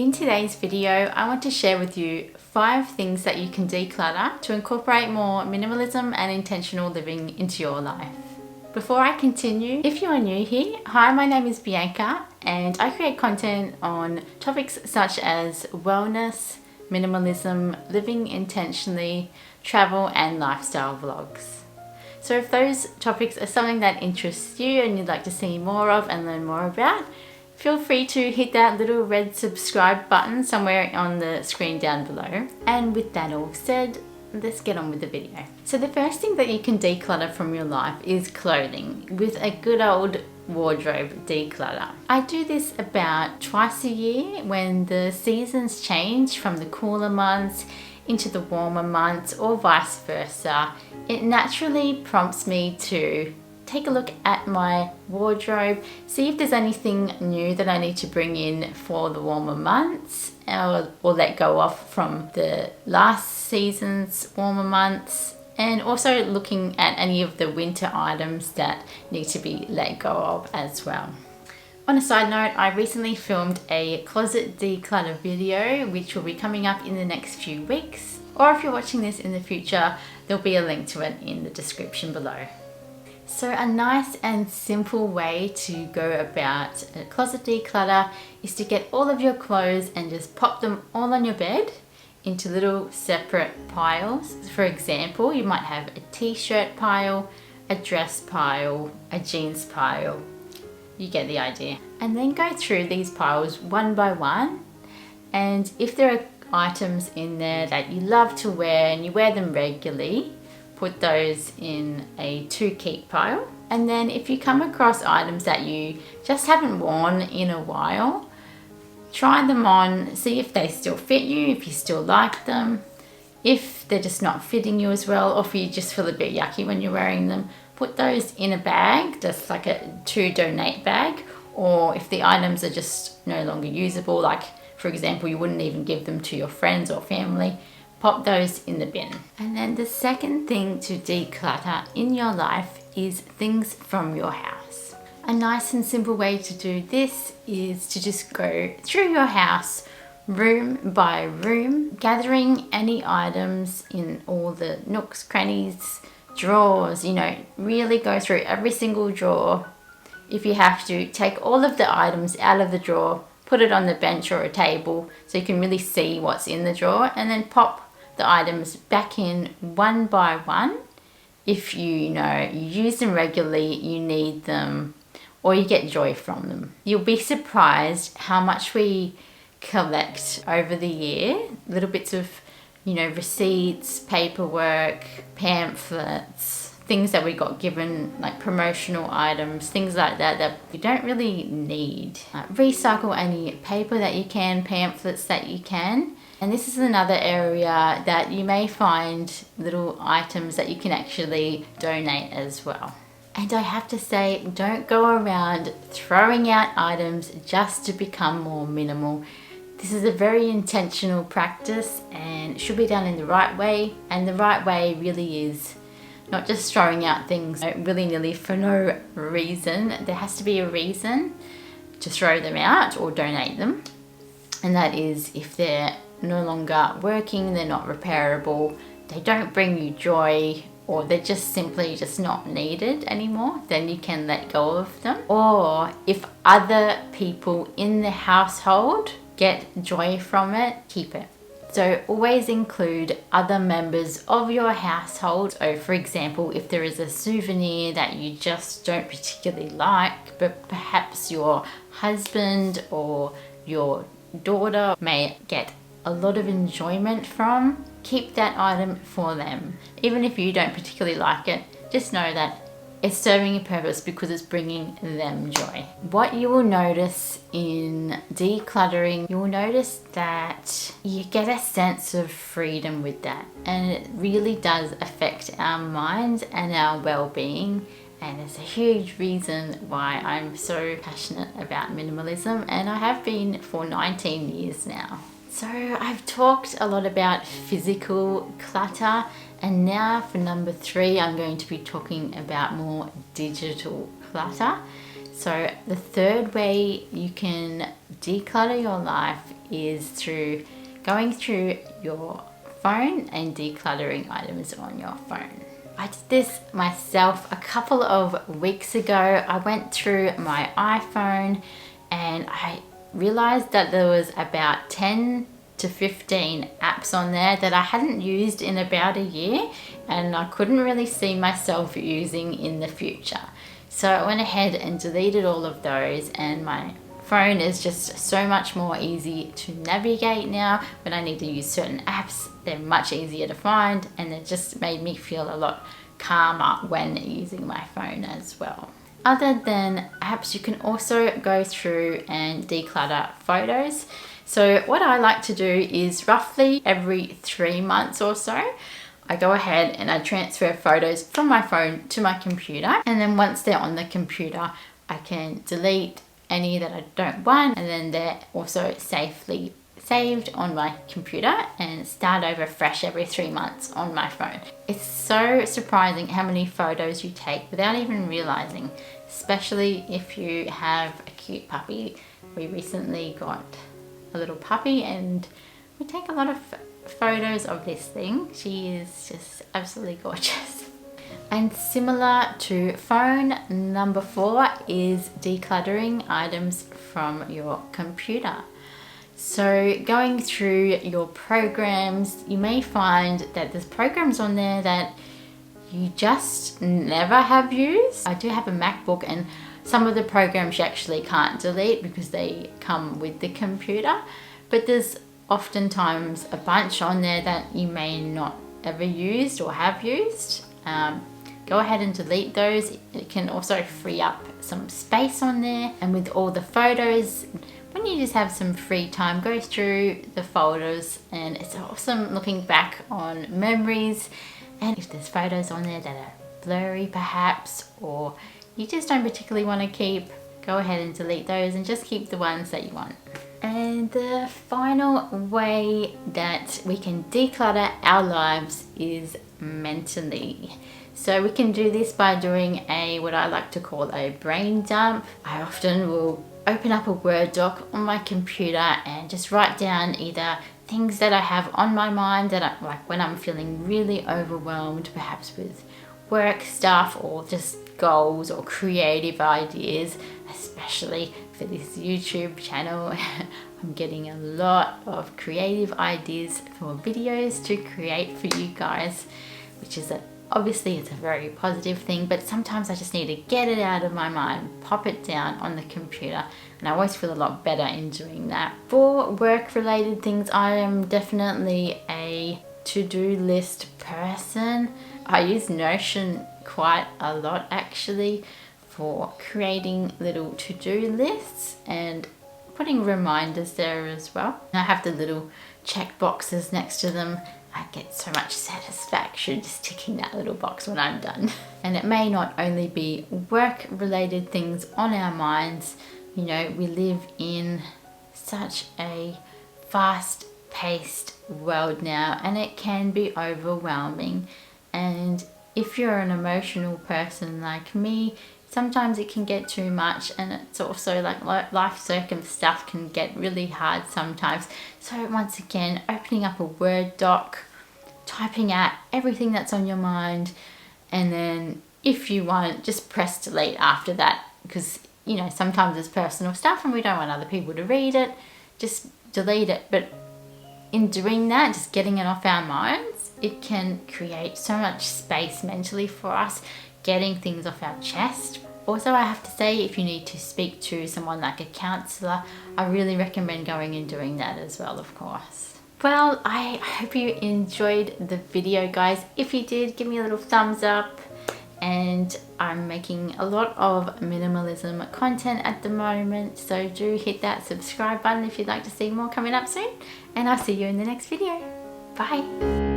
In today's video, I want to share with you 5 things that you can declutter to incorporate more minimalism and intentional living into your life. Before I continue, if you are new here, hi, my name is Bianca and I create content on topics such as wellness, minimalism, living intentionally, travel and lifestyle vlogs. So if those topics are something that interests you and you'd like to see more of and learn more about, feel free to hit that little red subscribe button somewhere on the screen down below. And with that all said, let's get on with the video. So the first thing that you can declutter from your life is clothing with a good old wardrobe declutter. I do this about twice a year when the seasons change from the cooler months into the warmer months or vice versa. It naturally prompts me to take a look at my wardrobe, see if there's anything new that I need to bring in for the warmer months or let go of from the last season's warmer months, and also looking at any of the winter items that need to be let go of as well. On a side note, I recently filmed a closet declutter video which will be coming up in the next few weeks, or if you're watching this in the future, there'll be a link to it in the description below. So a nice and simple way to go about a closet declutter is to get all of your clothes and just pop them all on your bed into little separate piles. For example, you might have a t-shirt pile, a dress pile, a jeans pile. You get the idea. And then go through these piles one by one, and if there are items in there that you love to wear and you wear them regularly, put those in a to keep pile. And then if you come across items that you just haven't worn in a while, try them on, see if they still fit you, if you still like them. If they're just not fitting you as well, or if you just feel a bit yucky when you're wearing them, put those in a bag, just like a to donate bag. Or if the items are just no longer usable, like for example, you wouldn't even give them to your friends or family, pop those in the bin. And then the second thing to declutter in your life is things from your house. A nice and simple way to do this is to just go through your house room by room, gathering any items in all the nooks, crannies, drawers, really go through every single drawer. If you have to, take all of the items out of the drawer, put it on the bench or a table so you can really see what's in the drawer, and then pop the items back in one by one. If you use them regularly, you need them, or you get joy from them. You'll be surprised how much we collect over the year. Little bits of, receipts, paperwork, pamphlets, things that we got given, like promotional items, things like that we don't really need. Recycle any paper that you can, pamphlets that you can. And this is another area that you may find little items that you can actually donate as well. And I have to say, don't go around throwing out items just to become more minimal. This is a very intentional practice and should be done in the right way. And the right way really is not just throwing out things willy-nilly for no reason. There has to be a reason to throw them out or donate them. And that is if they're no longer working, they're not repairable, they don't bring you joy, or they're just simply not needed anymore, then you can let go of them. Or if other people in the household get joy from it, keep it. So always include other members of your household. So for example, if there is a souvenir that you just don't particularly like, but perhaps your husband or your daughter may get a lot of enjoyment from, keep that item for them. Even if you don't particularly like it, just know that it's serving a purpose because it's bringing them joy. What you will notice in decluttering, you will notice that you get a sense of freedom with that, and it really does affect our minds and our well-being. And it's a huge reason why I'm so passionate about minimalism, and I have been for 19 years now. So I've talked a lot about physical clutter, and now for number 3, I'm going to be talking about more digital clutter. So the third way you can declutter your life is through going through your phone and decluttering items on your phone. I did this myself a couple of weeks ago. I went through my iPhone and I realized that there was about 10 to 15 apps on there that I hadn't used in about a year, and I couldn't really see myself using in the future. So I went ahead and deleted all of those, and my phone is just so much more easy to navigate now. When I need to use certain apps, they're much easier to find, and it just made me feel a lot calmer when using my phone as well. Other than apps, you can also go through and declutter photos. So what I like to do is roughly every 3 months or so, I go ahead and I transfer photos from my phone to my computer. And then once they're on the computer, I can delete any that I don't want, and then they're also safely saved on my computer and start over fresh every 3 months on my phone. It's so surprising how many photos you take without even realizing, especially if you have a cute puppy. We recently got a little puppy and we take a lot of photos of this thing. She is just absolutely gorgeous. And similar to phone, number 4 is decluttering items from your computer. So going through your programs, you may find that there's programs on there that you just never have used. I do have a MacBook, and some of the programs you actually can't delete because they come with the computer, but there's oftentimes a bunch on there that you may not ever used or have used. Go ahead and delete those. It can also free up some space on there. And with all the photos, when you just have some free time, go through the folders, and it's awesome looking back on memories. And if there's photos on there that are blurry perhaps, or you just don't particularly want to keep, go ahead and delete those and just keep the ones that you want. And the final way that we can declutter our lives is mentally. So we can do this by doing what I like to call a brain dump. I often will open up a Word doc on my computer and just write down either things that I have on my mind that I like when I'm feeling really overwhelmed, perhaps with work stuff or just goals or creative ideas, especially for this YouTube channel. I'm getting a lot of creative ideas for videos to create for you guys, which is obviously it's a very positive thing, but sometimes I just need to get it out of my mind, pop it down on the computer, and I always feel a lot better in doing that. For work related things, I am definitely a to-do list person. I use Notion quite a lot actually for creating little to-do lists and putting reminders there as well. I have the little check boxes next to them. I get so much satisfaction just ticking that little box when I'm done. And it may not only be work related things on our minds. You know, we live in such a fast paced world now, and it can be overwhelming. And if you're an emotional person like me, sometimes it can get too much, and it's also like life stuff can get really hard sometimes. So once again, opening up a Word doc, typing out everything that's on your mind, and then if you want, just press delete after that, because you know, sometimes it's personal stuff and we don't want other people to read it. Just delete it. But in doing that, just getting it off our minds, it can create so much space mentally for us, getting things off our chest. Also, I have to say, if you need to speak to someone like a counsellor, I really recommend going and doing that as well, of course. Well, I hope you enjoyed the video, guys. If you did, give me a little thumbs up. And I'm making a lot of minimalism content at the moment, so do hit that subscribe button if you'd like to see more coming up soon. And I'll see you in the next video. Bye.